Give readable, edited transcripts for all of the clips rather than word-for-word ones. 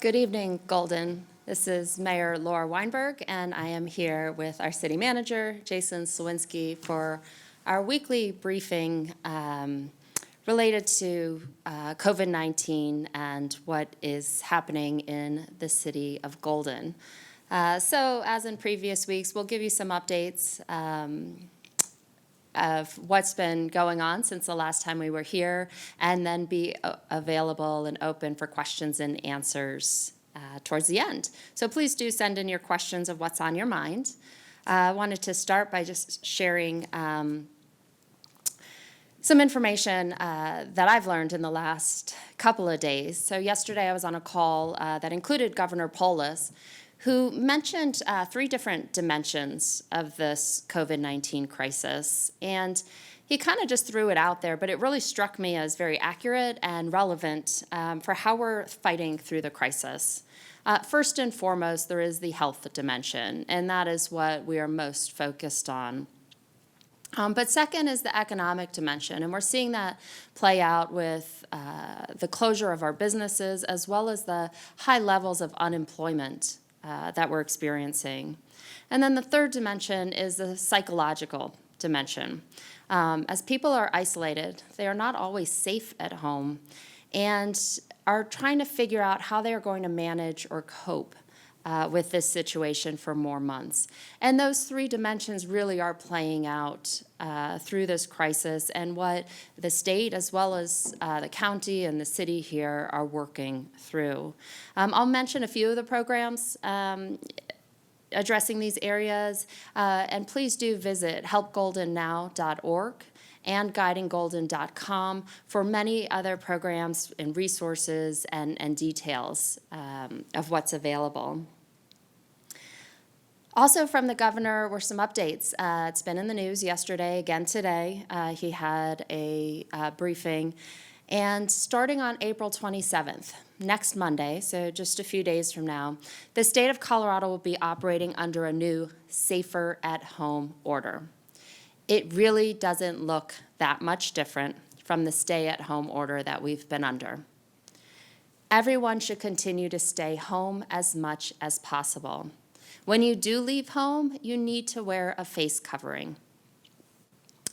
Good evening, Golden. This is Mayor Laura Weinberg, and I am here with our city manager, Jason Slowinski, for our weekly briefing related to COVID-19 and what is happening in the city of Golden. So as in previous weeks, we'll give you some updates of what's been going on since the last time we were here, and then be available and open for questions and answers towards the end. So please do send in your questions of what's on your mind. I wanted to start by just sharing some information that I've learned in the last couple of days. So yesterday I was on a call that included Governor Polis, who mentioned three different dimensions of this COVID-19 crisis. And he kind of just threw it out there, but it really struck me as very accurate and relevant for how we're fighting through the crisis. First and foremost, there is the health dimension, and that is what we are most focused on. But second is the economic dimension, and we're seeing that play out with the closure of our businesses as well as the high levels of unemployment that we're experiencing. And then the third dimension is the psychological dimension. As people are isolated, they are not always safe at home and are trying to figure out how they are going to manage or cope with this situation for more months. And those three dimensions really are playing out through this crisis and what the state as well as the county and the city here are working through. I'll mention a few of the programs addressing these areas, and please do visit helpgoldennow.org and guidinggolden.com for many other programs and resources and details of what's available. Also from the governor were some updates. It's been in the news yesterday, again today. He had a briefing. And starting on April 27th, next Monday, so just a few days from now, the state of Colorado will be operating under a new Safer at Home order. It really doesn't look that much different from the stay-at-home order that we've been under. Everyone should continue to stay home as much as possible. When you do leave home, you need to wear a face covering.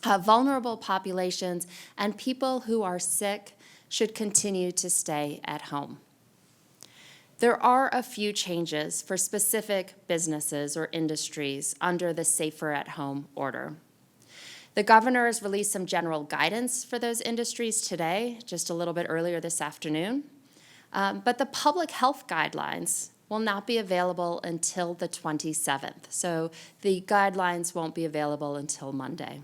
Vulnerable populations and people who are sick should continue to stay at home. There are a few changes for specific businesses or industries under the Safer at Home order. The governor has released some general guidance for those industries today, just a little bit earlier this afternoon. But the public health guidelines will not be available until the 27th. So the guidelines won't be available until Monday.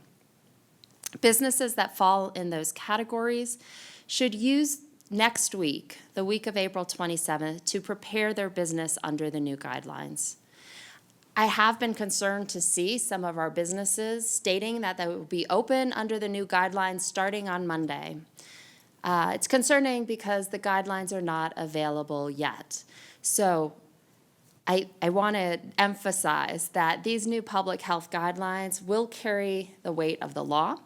Businesses that fall in those categories should use next week, the week of April 27th, to prepare their business under the new guidelines. I have been concerned to see some of our businesses stating that they will be open under the new guidelines starting on Monday. It's concerning because the guidelines are not available yet. So I want to emphasize that these new public health guidelines will carry the weight of the law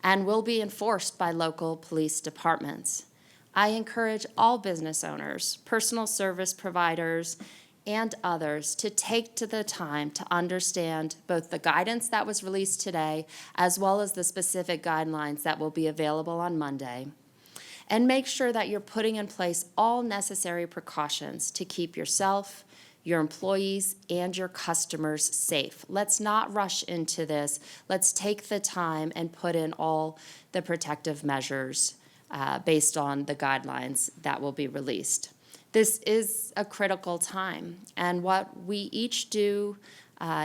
and will be enforced by local police departments. I encourage all business owners, personal service providers, and others to take the time to understand both the guidance that was released today as well as the specific guidelines that will be available on Monday, and make sure that you're putting in place all necessary precautions to keep yourself, your employees, and your customers safe. Let's not rush into this. Let's take the time and put in all the protective measures based on the guidelines that will be released. This is a critical time, and what we each do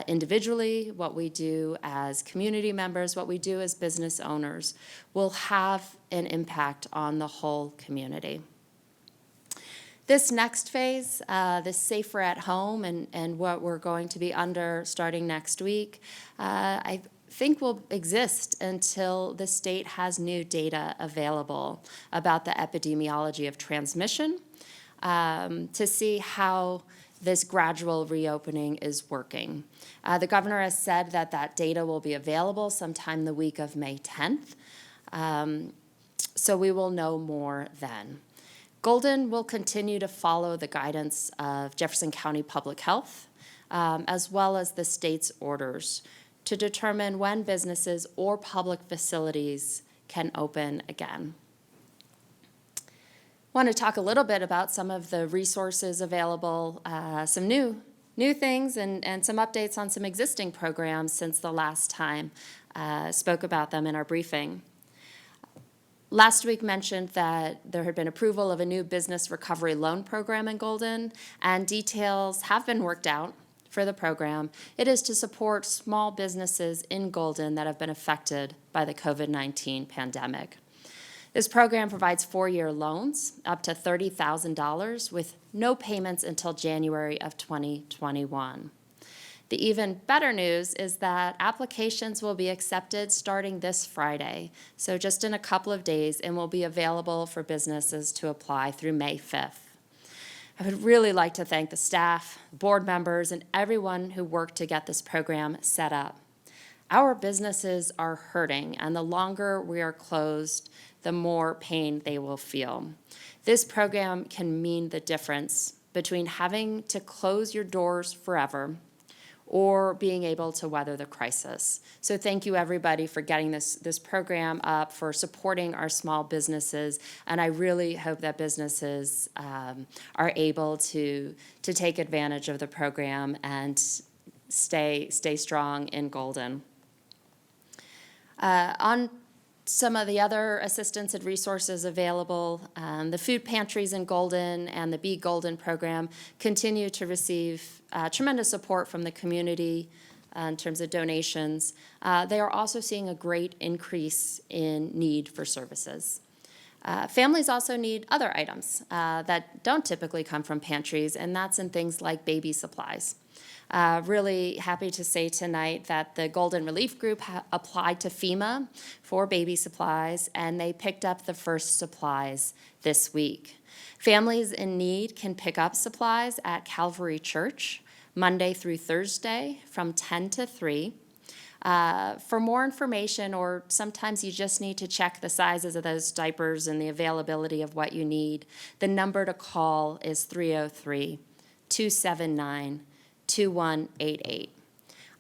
individually, what we do as community members, what we do as business owners will have an impact on the whole community. This next phase, this Safer at Home and what we're going to be under starting next week, I think will exist until the state has new data available about the epidemiology of transmission to see how this gradual reopening is working. The governor has said that that data will be available sometime the week of May 10th, so we will know more then. Golden will continue to follow the guidance of Jefferson County Public Health, as well as the state's orders to determine when businesses or public facilities can open again. I want to talk a little bit about some of the resources available, some new things and some updates on some existing programs since the last time spoke about them in our briefing. Last week mentioned that there had been approval of a new business recovery loan program in Golden, and details have been worked out for the program. It is to support small businesses in Golden that have been affected by the COVID-19 pandemic. This program provides 4-year loans up to $30,000 with no payments until January of 2021. The even better news is that applications will be accepted starting this Friday, so just in a couple of days, and will be available for businesses to apply through May 5th. I would really like to thank the staff, board members, and everyone who worked to get this program set up. Our businesses are hurting, and the longer we are closed, the more pain they will feel. This program can mean the difference between having to close your doors forever or being able to weather the crisis. So thank you, everybody, for getting this program up, for supporting our small businesses, and I really hope that businesses are able to take advantage of the program and stay strong in Golden. On some of the other assistance and resources available, the food pantries in Golden and the Be Golden program continue to receive tremendous support from the community in terms of donations. They are also seeing a great increase in need for services. Families also need other items that don't typically come from pantries, and that's in things like baby supplies. Really happy to say tonight that the Golden Relief Group applied to FEMA for baby supplies, and they picked up the first supplies this week. Families in need can pick up supplies at Calvary Church Monday through Thursday from 10 to 3. For more information, or sometimes you just need to check the sizes of those diapers and the availability of what you need, the number to call is 303-279-2188.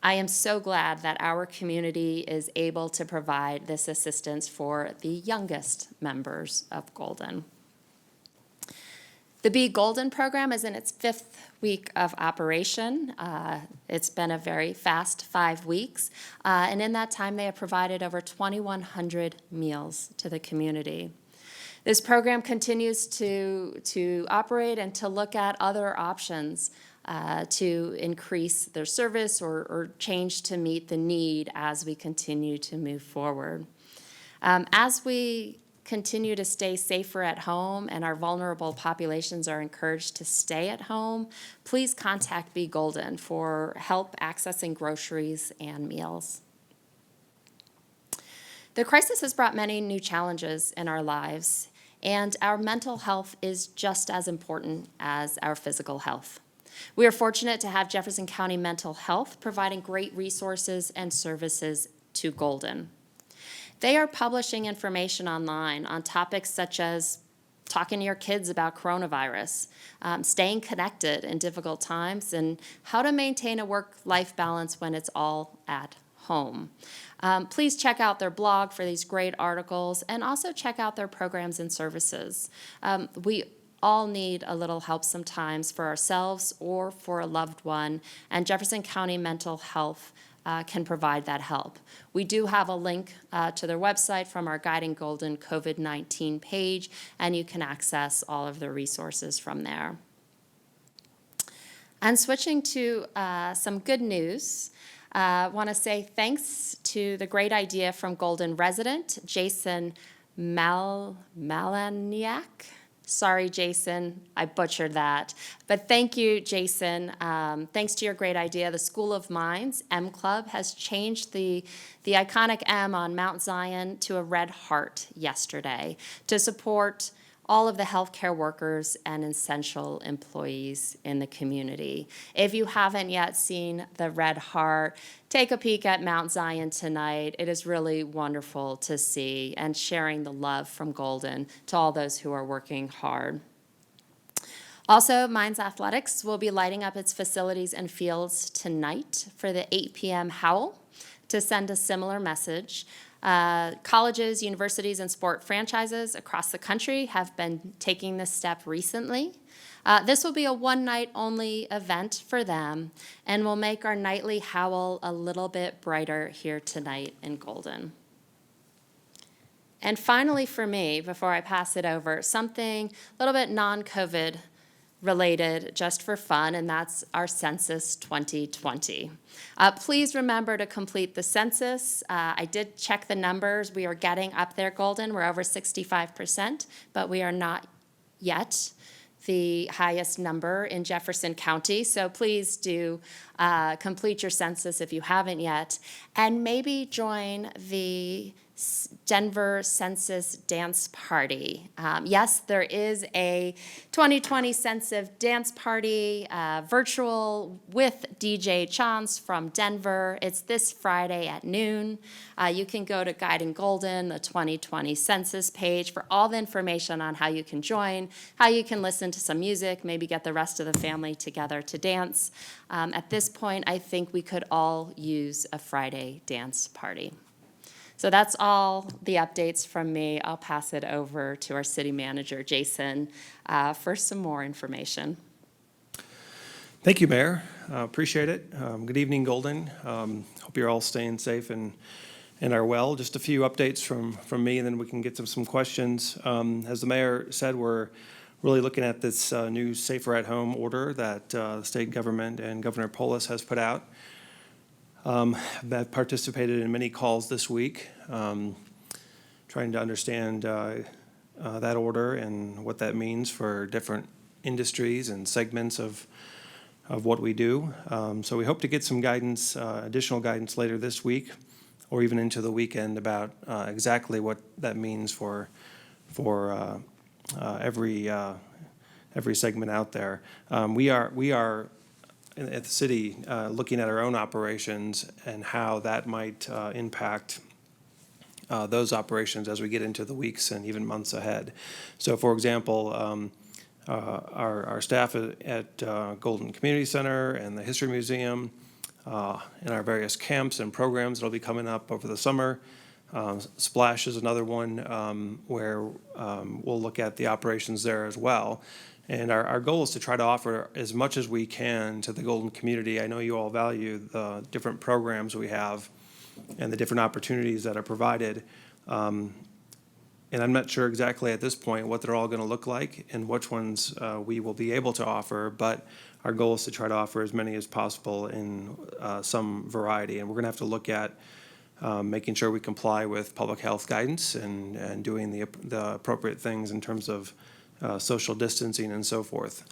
I am so glad that our community is able to provide this assistance for the youngest members of Golden. The Be Golden program is in its 5th week of operation. It's been a very fast 5 weeks, and in that time they have provided over 2,100 meals to the community. This program continues to operate and to look at other options to increase their service or change to meet the need as we continue to move forward. As we continue to stay safer at home and our vulnerable populations are encouraged to stay at home, please contact Be Golden for help accessing groceries and meals. The crisis has brought many new challenges in our lives, and our mental health is just as important as our physical health. We are fortunate to have Jefferson County Mental Health providing great resources and services to Golden. They are publishing information online on topics such as talking to your kids about coronavirus, staying connected in difficult times, and how to maintain a work-life balance when it's all at home. Please check out their blog for these great articles, and also check out their programs and services. We all need a little help sometimes for ourselves or for a loved one, and Jefferson County Mental Health can provide that help. We do have a link to their website from our Guiding Golden COVID-19 page, and you can access all of the resources from there. And switching to some good news, I want to say thanks to the great idea from Golden resident Jason Malaniak. Sorry, Jason, I butchered that. But thank you, Jason. Thanks to your great idea, the School of Mines M Club has changed the iconic M on Mount Zion to a red heart yesterday to support all of the healthcare workers and essential employees in the community. If you haven't yet seen the red heart, take a peek at Mount Zion tonight. It is really wonderful to see, and sharing the love from Golden to all those who are working hard. Also, Mines Athletics will be lighting up its facilities and fields tonight for the 8 p.m. Howl to send a similar message. Colleges, universities, and sport franchises across the country have been taking this step recently. This will be a one-night only event for them and will make our nightly howl a little bit brighter here tonight in Golden. And finally for me, before I pass it over, something a little bit non-COVID related just for fun, and that's our Census 2020. Please remember to complete the census. I did check the numbers. We are getting up there, Golden. We're over 65%, but we are not yet the highest number in Jefferson County. So please do complete your census if you haven't yet, and maybe join the Denver Census Dance Party. Yes, there is a 2020 Census Dance Party, virtual with DJ Chance from Denver. It's this Friday at noon. You can go to Guiding Golden, the 2020 Census page, for all the information on how you can join, how you can listen to some music, maybe get the rest of the family together to dance. At this point, I think we could all use a Friday dance party. So that's all the updates from me. I'll pass it over to our city manager, Jason, for some more information. Thank you, Mayor. Appreciate it. Good evening, Golden. Hope you're all staying safe and are well. Just a few updates from me, and then we can get to some questions. As the mayor said, we're really looking at this new Safer at Home order that the state government and Governor Polis has put out. I've participated in many calls this week, trying to understand that order and what that means for different industries and segments of what we do. So we hope to get some guidance, additional guidance later this week, or even into the weekend about exactly what that means for every segment out there. We are at the city looking at our own operations and how that might impact those operations as we get into the weeks and even months ahead. So, for example, our staff at Golden Community Center and the History Museum, and our various camps and programs that will be coming up over the summer. Splash is another one where we'll look at the operations there as well. And our goal is to try to offer as much as we can to the Golden community. I know you all value the different programs we have and the different opportunities that are provided. And I'm not sure exactly at this point what they're all going to look like and which ones we will be able to offer, but our goal is to try to offer as many as possible in some variety. And we're going to have to look at making sure we comply with public health guidance and doing the appropriate things in terms of social distancing and so forth.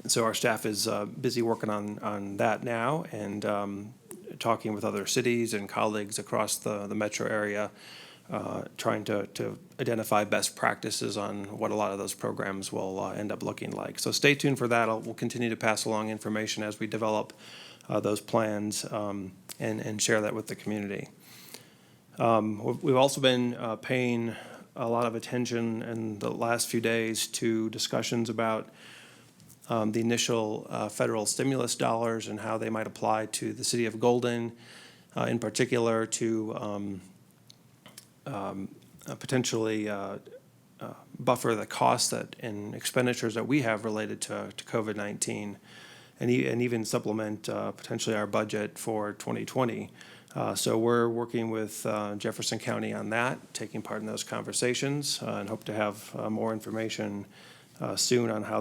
So our staff is busy working on that now and talking with other cities and colleagues across the metro area, trying to identify best practices on what a lot of those programs will end up looking like. So stay tuned for that. We'll continue to pass along information as we develop those plans and share that with the community. We've also been paying a lot of attention in the last few days to discussions about the initial federal stimulus dollars and how they might apply to the city of Golden, in particular to potentially buffer the costs and expenditures that we have related to COVID-19 and even supplement potentially our budget for 2020. So we're working with Jefferson County on that, taking part in those conversations, and hope to have more information soon on how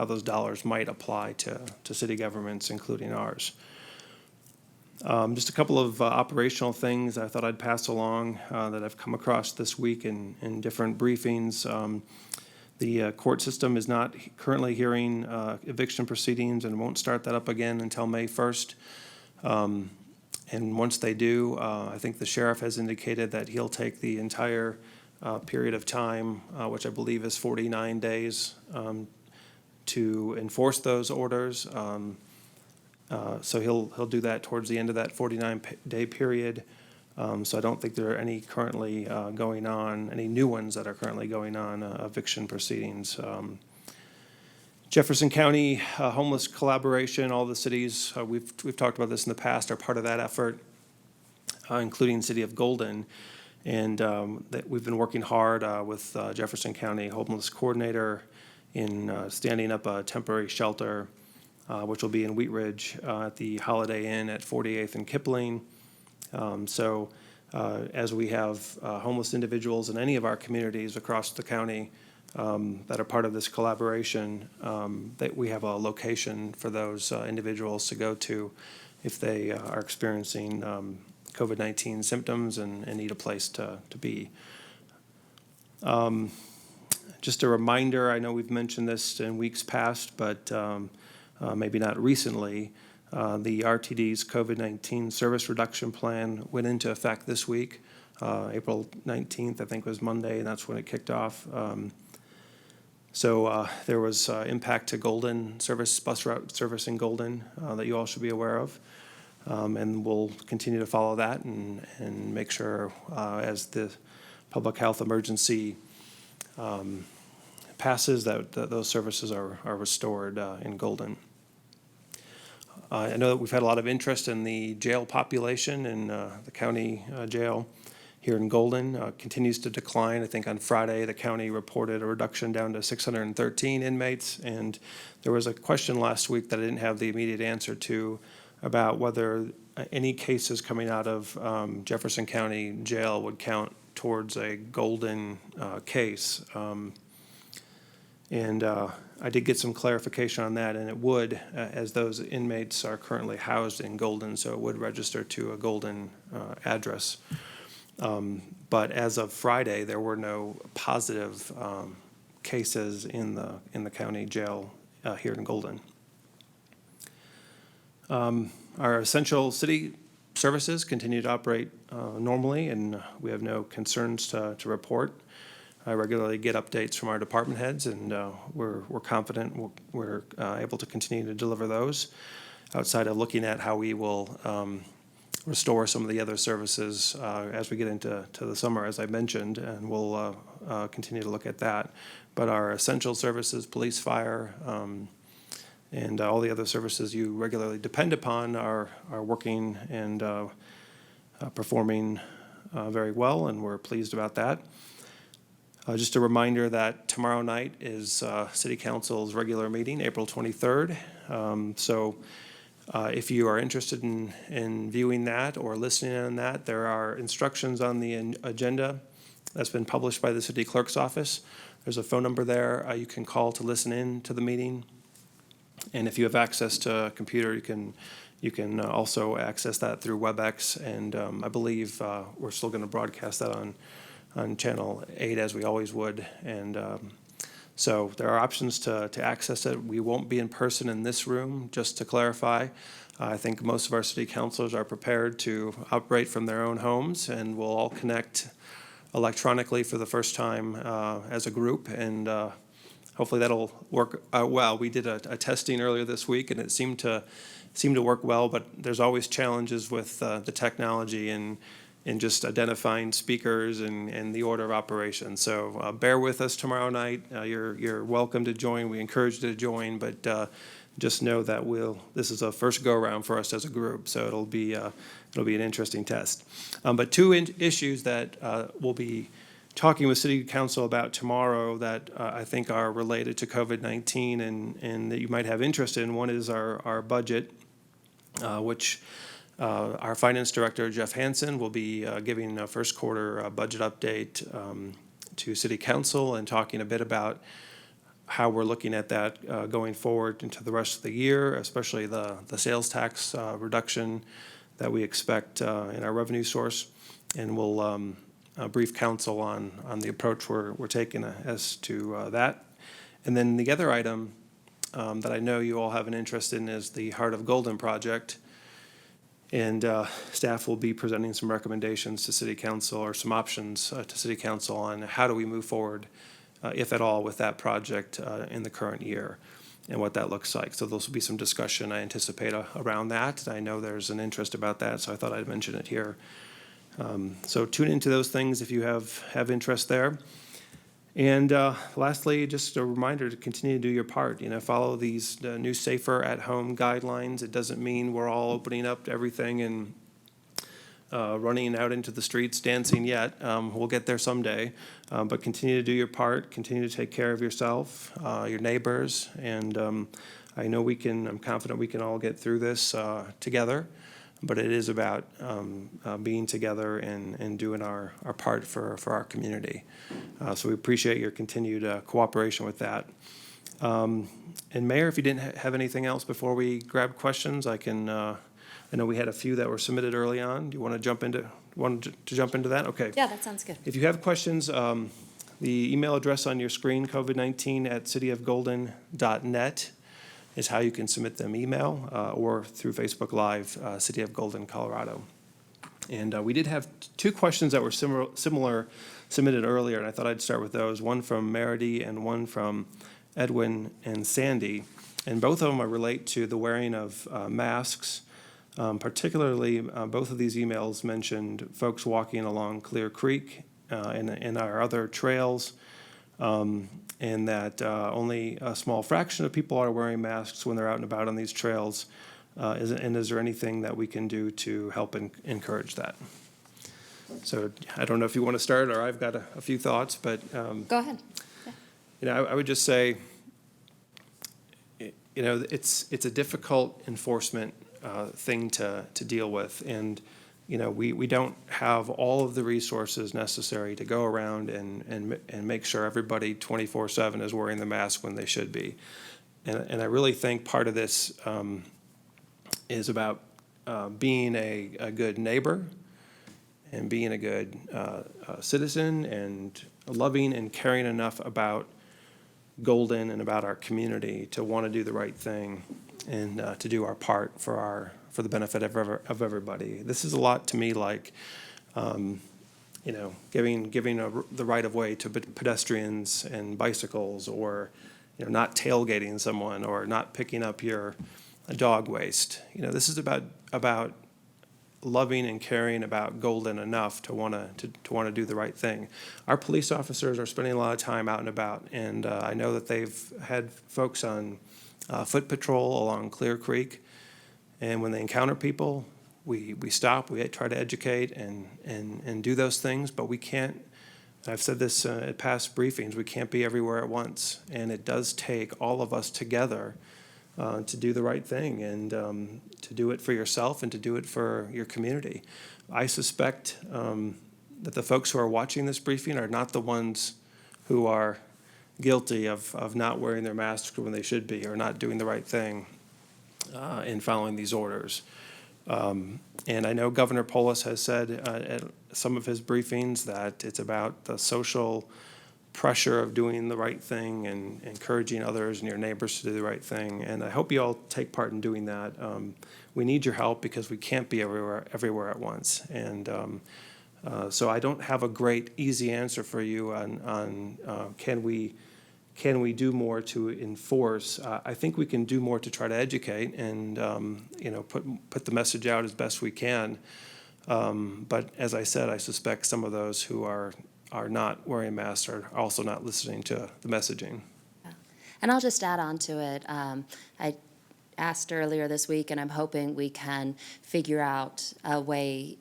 those dollars might apply to city governments, including ours. Just a couple of operational things I thought I'd pass along that I've come across this week in different briefings. The court system is not currently hearing eviction proceedings and won't start that up again until May 1st. And once they do, I think the sheriff has indicated that he'll take the entire period of time, which I believe is 49 days, to enforce those orders. So he'll do that towards the end of that 49-day period. So I don't think there are any currently going on, any new ones that are currently going on, eviction proceedings. Jefferson County homeless collaboration, all the cities, we've talked about this in the past, are part of that effort, including City of Golden. And that we've been working hard with Jefferson County Homeless Coordinator in standing up a temporary shelter, which will be in Wheat Ridge at the Holiday Inn at 48th and Kipling. As we have homeless individuals in any of our communities across the county that are part of this collaboration, that we have a location for those individuals to go to if they are experiencing COVID-19 symptoms and need a place to be. Just a reminder, I know we've mentioned this in weeks past, but maybe not recently, the RTD's COVID-19 service reduction plan went into effect this week. April 19th, I think, was Monday, and that's when it kicked off. There was impact to Golden service, bus route service in Golden that you all should be aware of. And we'll continue to follow that and make sure as the public health emergency passes that those services are restored in Golden. I know that we've had a lot of interest in the jail population, and the county jail here in Golden continues to decline. I think on Friday the county reported a reduction down to 613 inmates, and there was a question last week that I didn't have the immediate answer to about whether any cases coming out of Jefferson County Jail would count towards a Golden case. I did get some clarification on that, and it would, as those inmates are currently housed in Golden, so it would register to a Golden address. But as of Friday, there were no positive cases in the county jail here in Golden. Our essential city services continue to operate normally, and we have no concerns to report. I regularly get updates from our department heads, and we're confident we're able to continue to deliver those outside of looking at how we will restore some of the other services as we get into the summer, as I mentioned, and we'll continue to look at that. But our essential services, police, fire, and all the other services you regularly depend upon are working and performing very well, and we're pleased about that. Just a reminder that tomorrow night is City Council's regular meeting, April 23rd. If you are interested in viewing that or listening on that, there are instructions on the agenda that's been published by the City Clerk's office. There's a phone number there you can call to listen in to the meeting. And if you have access to a computer, you can also access that through WebEx. And I believe we're still going to broadcast that on Channel 8 as we always would. And so there are options to access it. We won't be in person in this room, just to clarify. I think most of our city councilors are prepared to operate from their own homes, and we'll all connect electronically for the first time as a group. And hopefully that'll work out well. We did a testing earlier this week, and it seemed to work well, but there's always challenges with the technology and just identifying speakers and the order of operation. So bear with us tomorrow night. You're welcome to join. We encourage you to join, but just know that this is a first go around for us as a group. So it'll be an interesting test. But two issues that we'll be talking with City Council about tomorrow that I think are related to COVID-19 and that you might have interest in. One is our budget, which our Finance Director, Jeff Hansen, will be giving a first quarter budget update to City Council and talking a bit about how we're looking at that going forward into the rest of the year, especially the sales tax reduction that we expect in our revenue source. And we'll brief council on the approach we're taking as to that. And then the other item that I know you all have an interest in is the Heart of Golden project. And staff will be presenting some recommendations to City Council or some options to City Council on how do we move forward, if at all, with that project in the current year and what that looks like. So there'll be some discussion, I anticipate, around that. I know there's an interest about that, so I thought I'd mention it here. So tune into those things if you have interest there. And lastly, just a reminder to continue to do your part. Follow these new safer at home guidelines. It doesn't mean we're all opening up to everything and running out into the streets dancing yet. We'll get there someday. But continue to do your part. Continue to take care of yourself, your neighbors, and I'm confident we can all get through this together. But it is about being together and doing our part for our community. So we appreciate your continued cooperation with that. And Mayor, if you didn't have anything else before we grab questions, I know we had a few that were submitted early on. Do you want to jump into that? Okay. Yeah, that sounds good. If you have questions, the email address on your screen, covid19@cityofgolden.net, is how you can submit them email or through Facebook Live, City of Golden, Colorado. And we did have two questions that were similar submitted earlier, and I thought I'd start with those, one from Meredy and one from Edwin and Sandy. And both of them relate to the wearing of masks. Particularly, both of these emails mentioned folks walking along Clear Creek and our other trails, and that only a small fraction of people are wearing masks when they're out and about on these trails. Is there anything that we can do to help encourage that? So I don't know if you want to start, or I've got a few thoughts, but Go ahead. Yeah. I would just say, it's a difficult enforcement thing to deal with, and we don't have all of the resources necessary to go around and make sure everybody 24/7 is wearing the mask when they should be. And I really think part of this is about being a good neighbor and being a good citizen and loving and caring enough about Golden and about our community to want to do the right thing and to do our part for the benefit of everybody. This is a lot to me like, giving the right of way to pedestrians and bicycles, or not tailgating someone, or not picking up your dog waste. This is about loving and caring about Golden enough to want to do the right thing. Our police officers are spending a lot of time out and about, and I know that they've had folks on foot patrol along Clear Creek, and when they encounter people, we stop, we try to educate and do those things, but we can't. I've said this at past briefings, we can't be everywhere at once, and it does take all of us together to do the right thing, and to do it for yourself and to do it for your community. I suspect that the folks who are watching this briefing are not the ones who are guilty of not wearing their masks when they should be, or not doing the right thing in following these orders. And I know Governor Polis has said at some of his briefings that it's about the social pressure of doing the right thing and encouraging others and your neighbors to do the right thing. And I hope you all take part in doing that. We need your help because we can't be everywhere at once. And so I don't have a great easy answer for you on can we do more to enforce. I think we can do more to try to educate and put the message out as best we can. But as I said, I suspect some of those who are not wearing masks are also not listening to the messaging. Yeah. And I'll just add on to it. I asked earlier this week, and I'm hoping we can figure out a way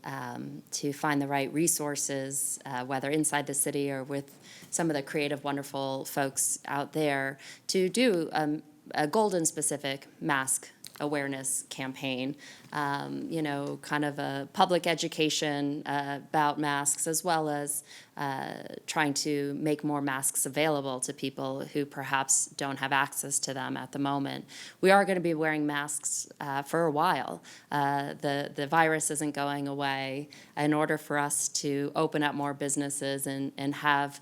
to find the right resources, whether inside the city or with some of the creative, wonderful folks out there, to do a Golden-specific mask awareness campaign, kind of a public education about masks, as well as trying to make more masks available to people who perhaps don't have access to them at the moment. We are going to be wearing masks for a while. The virus isn't going away. In order for us to open up more businesses and have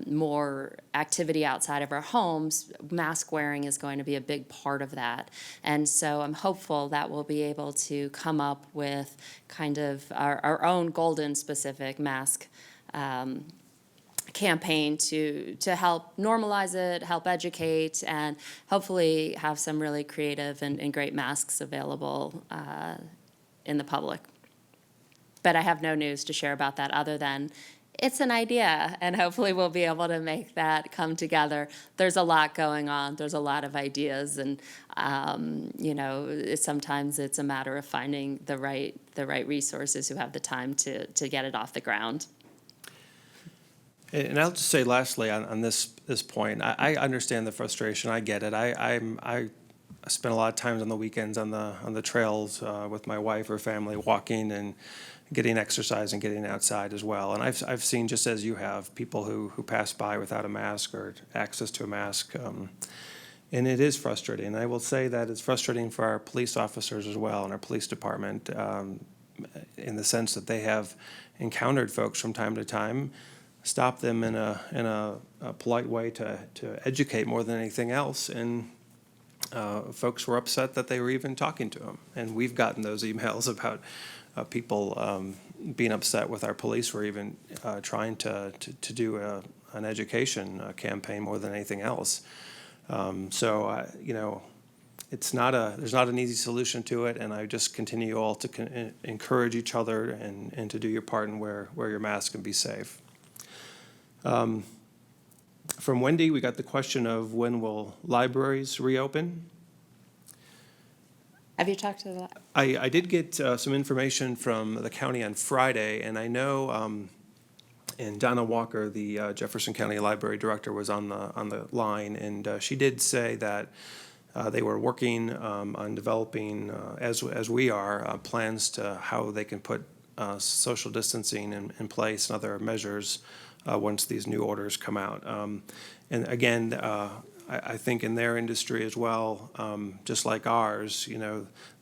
more activity outside of our homes, mask wearing is going to be a big part of that. And so I'm hopeful that we'll be able to come up with kind of our own Golden-specific mask campaign to help normalize it, help educate, and hopefully have some really creative and great masks available in the public. But I have no news to share about that other than It's an idea, and hopefully we'll be able to make that come together. There's a lot going on. There's a lot of ideas, and sometimes it's a matter of finding the right resources who have the time to get it off the ground. And I'll just say lastly on this point, I understand the frustration. I get it. I spend a lot of times on the weekends on the trails with my wife or family, walking and getting exercise and getting outside as well. And I've seen, just as you have, people who pass by without a mask or access to a mask, and it is frustrating. And I will say that it's frustrating for our police officers as well and our police department, in the sense that they have encountered folks from time to time, stop them in a polite way to educate more than anything else, and folks were upset that they were even talking to them. And we've gotten those emails about people being upset with our police for even trying to do an education campaign more than anything else. It's there's not an easy solution to it, and I just continue all to encourage each other and to do your part and wear your mask and be safe. From Wendy, we got the question of when will libraries reopen? Have you talked to the? I did get some information from the county on Friday, and I know, and Donna Walker, the Jefferson County Library Director, was on the line, and she did say that they were working on developing, as we are, plans to how they can put social distancing in place and other measures once these new orders come out. And again, I think in their industry as well, just like ours,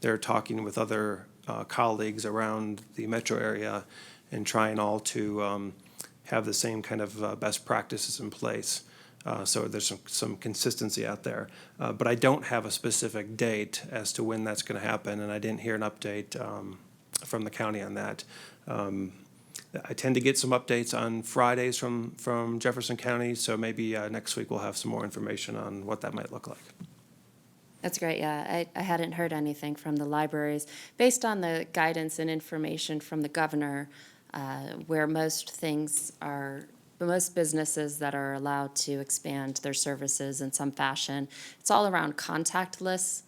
they're talking with other colleagues around the metro area and trying all to have the same kind of best practices in place. So there's some consistency out there. But I don't have a specific date as to when that's going to happen, and I didn't hear an update from the county on that. I tend to get some updates on Fridays from Jefferson County, so maybe next week we'll have some more information on what that might look like. That's great, yeah. I hadn't heard anything from the libraries. Based on the guidance and information from the governor, where most businesses that are allowed to expand their services in some fashion, it's all around contactless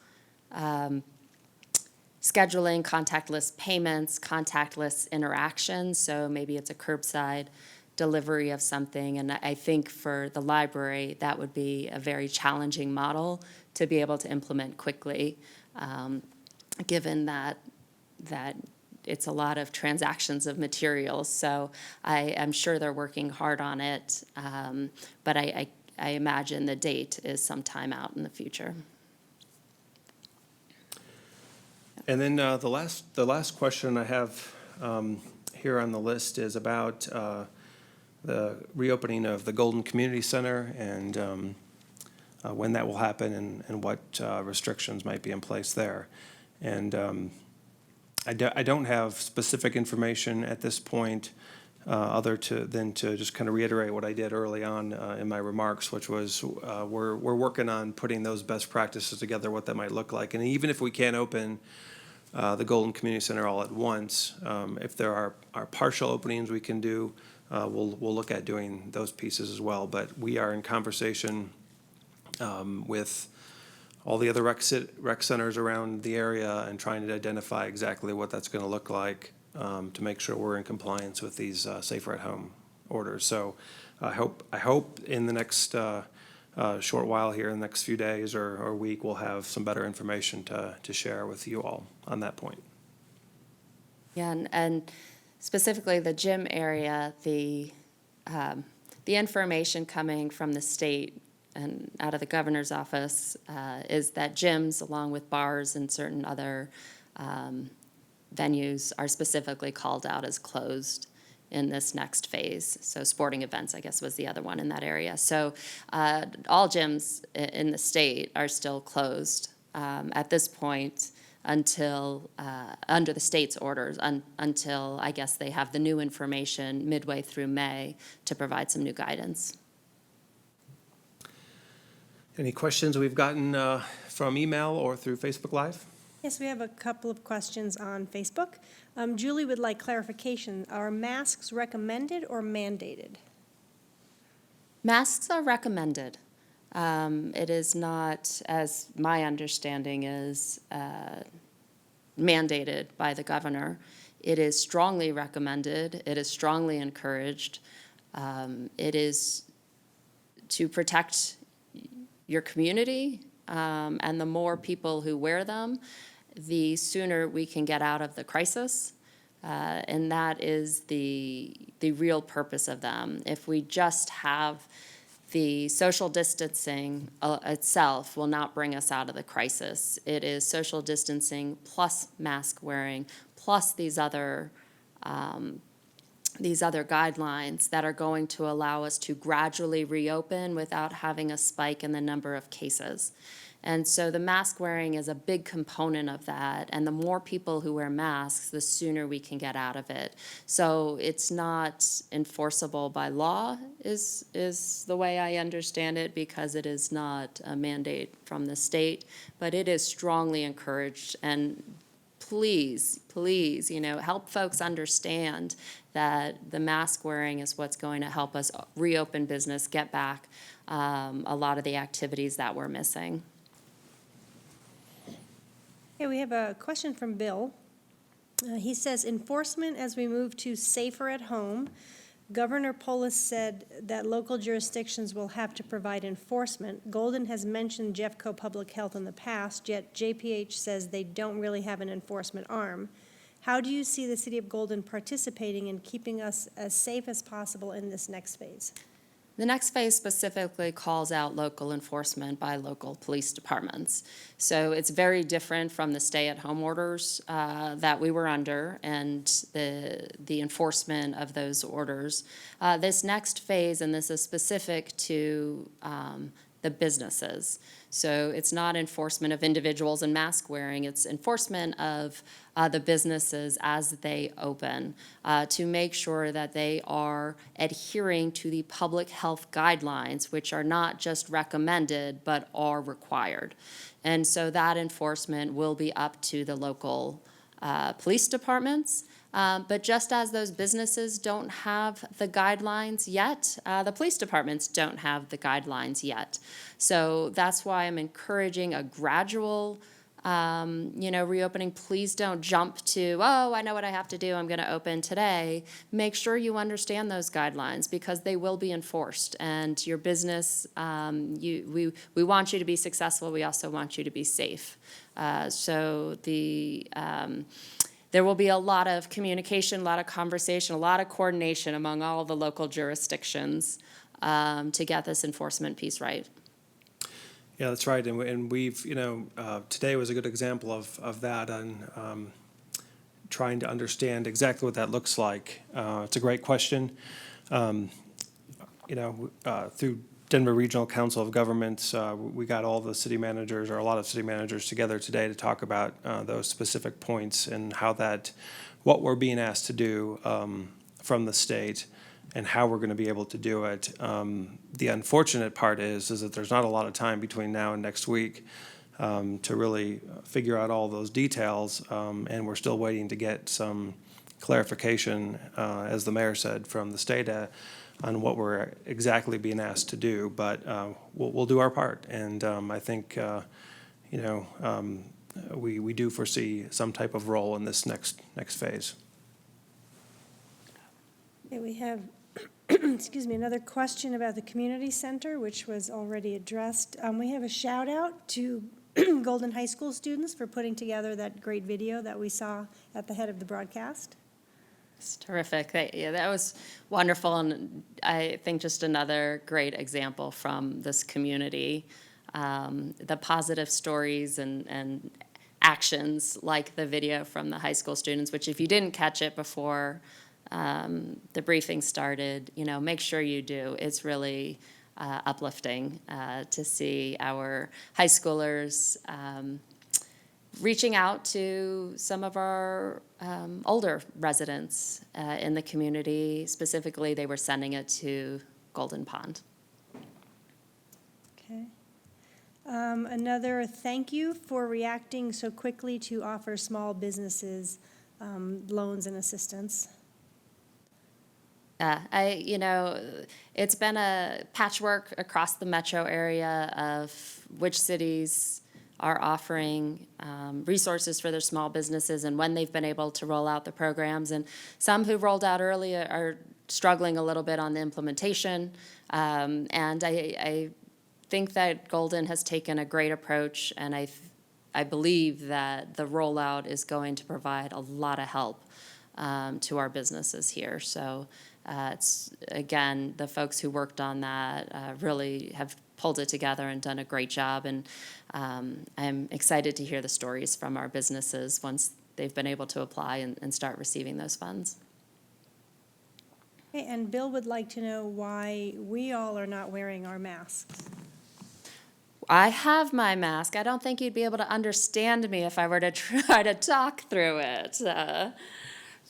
scheduling, contactless payments, contactless interactions. So maybe it's a curbside delivery of something. And I think for the library, that would be a very challenging model to be able to implement quickly, given that it's a lot of transactions of materials. So I'm sure they're working hard on it, but I imagine the date is sometime out in the future. And then the last question I have here on the list is about the reopening of the Golden Community Center and when that will happen and what restrictions might be in place there. And I don't have specific information at this point other than to just kind of reiterate what I did early on in my remarks, which was we're working on putting those best practices together, what that might look like. And even if we can't open the Golden Community Center all at once, if there are partial openings we can do, we'll look at doing those pieces as well. But we are in conversation with all the other rec centers around the area and trying to identify exactly what that's going to look like to make sure we're in compliance with these safer at home orders. So I hope in the next short while here, in the next few days or week, we'll have some better information to share with you all on that point. Yeah, and specifically the gym area, the information coming from the state and out of the governor's office is that gyms, along with bars and certain other venues, are specifically called out as closed in this next phase. So sporting events, I guess, was the other one in that area. So all gyms in the state are still closed at this point until, under the state's orders, until I guess they have the new information midway through May to provide some new guidance. Any questions we've gotten from email or through Facebook Live? Yes, we have a couple of questions on Facebook. Julie would like clarification. Are masks recommended or mandated? Masks are recommended. It is not, as my understanding is, mandated by the governor. It is strongly recommended. It is strongly encouraged. It is to protect your community, and the more people who wear them, the sooner we can get out of the crisis. And that is the real purpose of them. If we just have the social distancing itself will not bring us out of the crisis. It is social distancing plus mask wearing plus these other guidelines that are going to allow us to gradually reopen without having a spike in the number of cases. And so the mask wearing is a big component of that, and the more people who wear masks, the sooner we can get out of it. So it's not enforceable by law is the way I understand it, because it is not a mandate from the state, but it is strongly encouraged. And please, help folks understand that the mask wearing is what's going to help us reopen business, get back a lot of the activities that we're missing. Okay, we have a question from Bill. He says, enforcement as we move to safer at home. Governor Polis said that local jurisdictions will have to provide enforcement. Golden has mentioned Jeffco Public Health in the past, yet JPH says they don't really have an enforcement arm. How do you see the city of Golden participating in keeping us as safe as possible in this next phase? The next phase specifically calls out local enforcement by local police departments. So it's very different from the stay-at-home orders that we were under and the enforcement of those orders. This next phase, and this is specific to the businesses. So it's not enforcement of individuals and mask wearing, it's enforcement of the businesses as they open to make sure that they are adhering to the public health guidelines, which are not just recommended, but are required. And so that enforcement will be up to the local police departments. But just as those businesses don't have the guidelines yet, the police departments don't have the guidelines yet. So that's why I'm encouraging a gradual reopening. Please don't jump to, oh, I know what I have to do, I'm going to open today. Make sure you understand those guidelines, because they will be enforced. And your business, we want you to be successful. We also want you to be safe. There will be a lot of communication, a lot of conversation, a lot of coordination among all the local jurisdictions to get this enforcement piece right. Yeah, that's right. And we've, today was a good example of that, and trying to understand exactly what that looks like. It's a great question. Through Denver Regional Council of Governments, we got all the city managers, or a lot of city managers, together today to talk about those specific points and what we're being asked to do from the state and how we're going to be able to do it. The unfortunate part is that there's not a lot of time between now and next week to really figure out all those details, and we're still waiting to get some clarification, as the mayor said, from the state on what we're exactly being asked to do, but we'll do our part. And I think, we do foresee some type of role in this next phase. Okay, we have, another question about the community center, which was already addressed. We have a shout out to Golden High School students for putting together that great video that we saw at the head of the broadcast. It's terrific. That was wonderful, and I think just another great example from this community. The positive stories and actions like the video from the high school students, which if you didn't catch it before the briefing started, make sure you do. It's really uplifting to see our high schoolers reaching out to some of our older residents in the community. Specifically, they were sending it to Golden Pond. Okay. Another thank you for reacting so quickly to offer small businesses loans and assistance. It's been a patchwork across the metro area of which cities are offering resources for their small businesses and when they've been able to roll out the programs. And some who rolled out early are struggling a little bit on the implementation. And I think that Golden has taken a great approach, and I believe that the rollout is going to provide a lot of help to our businesses here. So it's, again, the folks who worked on that really have pulled it together and done a great job. And I'm excited to hear the stories from our businesses once they've been able to apply and start receiving those funds. Okay, and Bill would like to know why we all are not wearing our masks. I have my mask. I don't think you'd be able to understand me if I were to try to talk through it.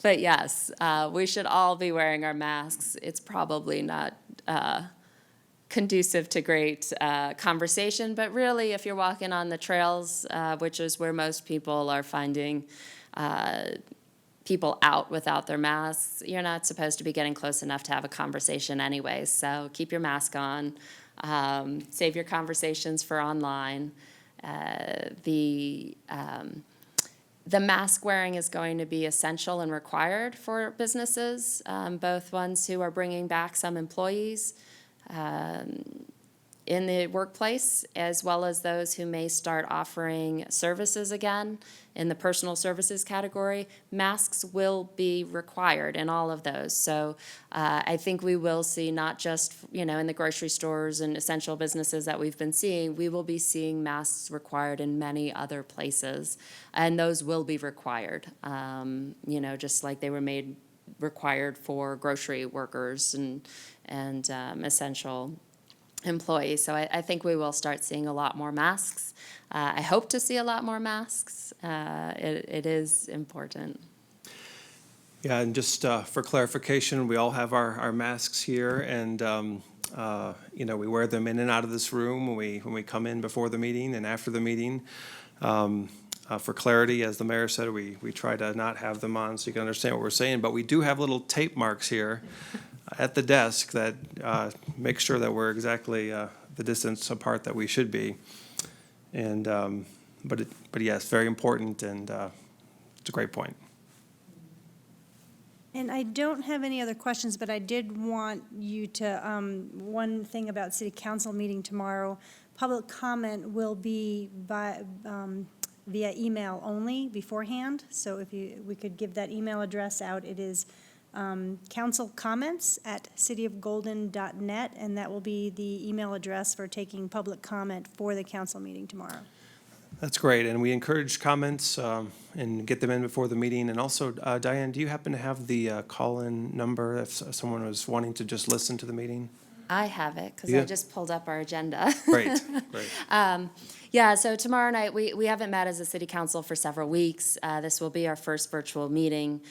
But yes, we should all be wearing our masks. It's probably not conducive to great conversation, but really if you're walking on the trails, which is where most people are finding people out without their masks, you're not supposed to be getting close enough to have a conversation anyway. So keep your mask on. Save your conversations for online. The mask wearing is going to be essential and required for businesses, both ones who are bringing back some employees in the workplace, as well as those who may start offering services again in the personal services category. Masks will be required in all of those. So I think we will see, not just in the grocery stores and essential businesses that we've been seeing, we will be seeing masks required in many other places, and those will be required. Just like they were made required for grocery workers and essential employees. So I think we will start seeing a lot more masks. I hope to see a lot more masks. It is important. Yeah, and just for clarification, we all have our masks here, and we wear them in and out of this room when we come in before the meeting and after the meeting. For clarity, as the mayor said, we try to not have them on so you can understand what we're saying, but we do have little tape marks here at the desk that make sure that we're exactly the distance apart that we should be. And but yes, very important, and it's a great point. And I don't have any other questions, but I did want you to, one thing about city council meeting tomorrow, public comment will be via email only beforehand. So if we could give that email address out, it is councilcomments@cityofgolden.net, and that will be the email address for taking public comment for the council meeting tomorrow. That's great, and we encourage comments and get them in before the meeting. And also, Diane, do you happen to have the call-in number if someone was wanting to just listen to the meeting? I have it because Yeah. I just pulled up our agenda. Great. Yeah, so tomorrow night, we haven't met as a city council for several weeks. This will be our first virtual meeting.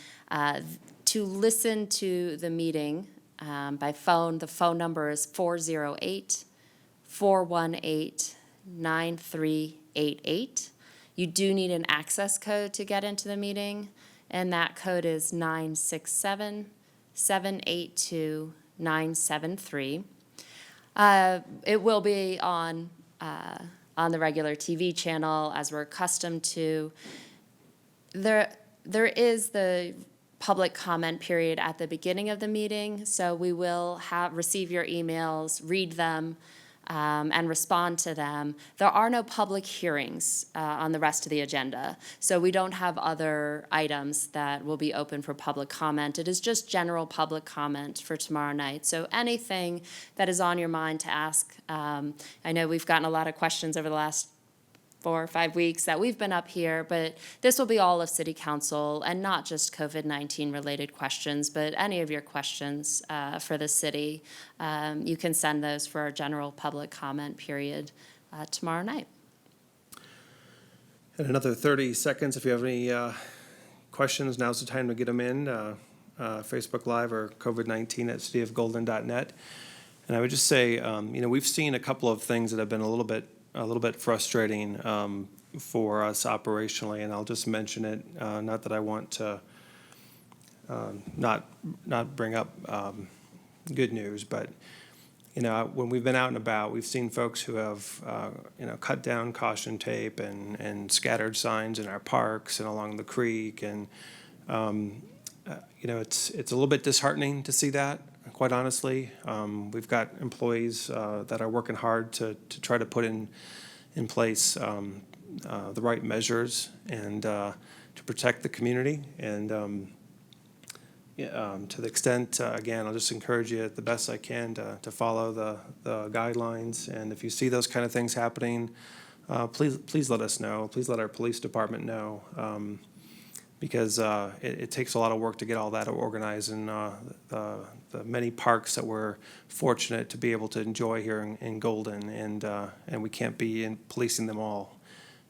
To listen to the meeting by phone, the phone number is 408-418-9388. You do need an access code to get into the meeting, and that code is 967-782-973. It will be on the regular TV channel, as we're accustomed to. There is the public comment period at the beginning of the meeting, so we will receive your emails, read them, and respond to them. There are no public hearings on the rest of the agenda, so we don't have other items that will be open for public comment. It is just general public comment for tomorrow night. So anything that is on your mind to ask. I know we've gotten a lot of questions over the last 4 or 5 weeks that we've been up here, but this will be all of City Council, and not just COVID-19 related questions, but any of your questions for the city. You can send those for our general public comment period tomorrow night. And another 30 seconds, if you have any questions, now's the time to get them in, Facebook Live or COVID-19@cityofgolden.net. And I would just say, we've seen a couple of things that have been a little bit little bit frustrating for us operationally, and I'll just mention it. Not that I want to not bring up good news, but when we've been out and about, we've seen folks who have cut down caution tape and scattered signs in our parks and along the creek, and it's a little bit disheartening to see that. Quite honestly, we've got employees that are working hard to try to put in place the right measures and to protect the community. And to the extent, again, I'll just encourage you the best I can to follow the guidelines. And if you see those kind of things happening, please let us know. Please let our police department know. Because it takes a lot of work to get all that organized, and the many parks that we're fortunate to be able to enjoy here in Golden, and we can't be policing them all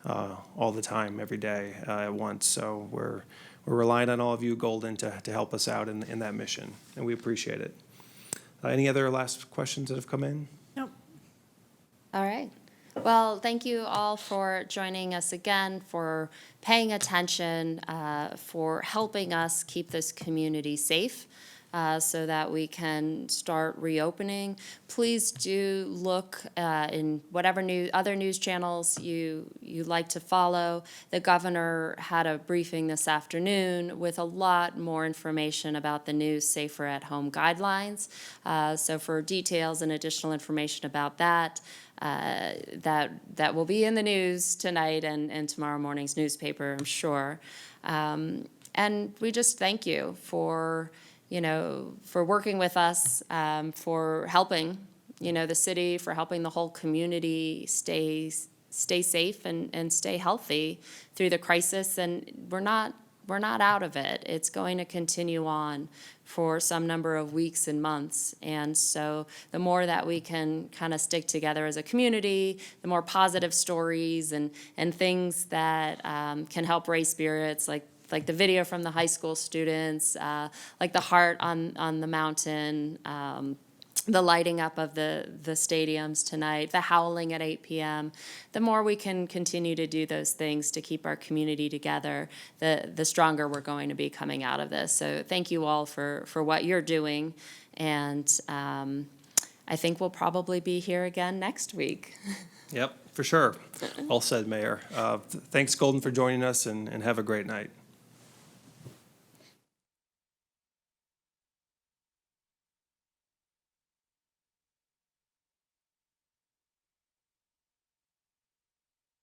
the time, every day at once. So we're relying on all of you, Golden, to help us out in that mission, and we appreciate it. Any other last questions that have come in? Nope. All right. Well, thank you all for joining us again, for paying attention, for helping us keep this community safe so that we can start reopening. Please do look in whatever other news channels you like to follow. The governor had a briefing this afternoon with a lot more information about the new Safer at Home guidelines. So for details and additional information about that, that will be in the news tonight and tomorrow morning's newspaper, I'm sure. And we just thank you for working with us, for helping, the city, for helping the whole community stay safe and stay healthy through the crisis. And we're not out of it. It's going to continue on for some number of weeks and months. And so the more that we can kind of stick together as a community, the more positive stories and things that can help raise spirits, like the video from the high school students, like the heart on the mountain, the lighting up of the stadiums tonight, the howling at 8 p.m. The more we can continue to do those things to keep our community together, the stronger we're going to be coming out of this. So thank you all for what you're doing. And I think we'll probably be here again next week. Yep, for sure. All said, Mayor. Thanks, Golden, for joining us, and have a great night.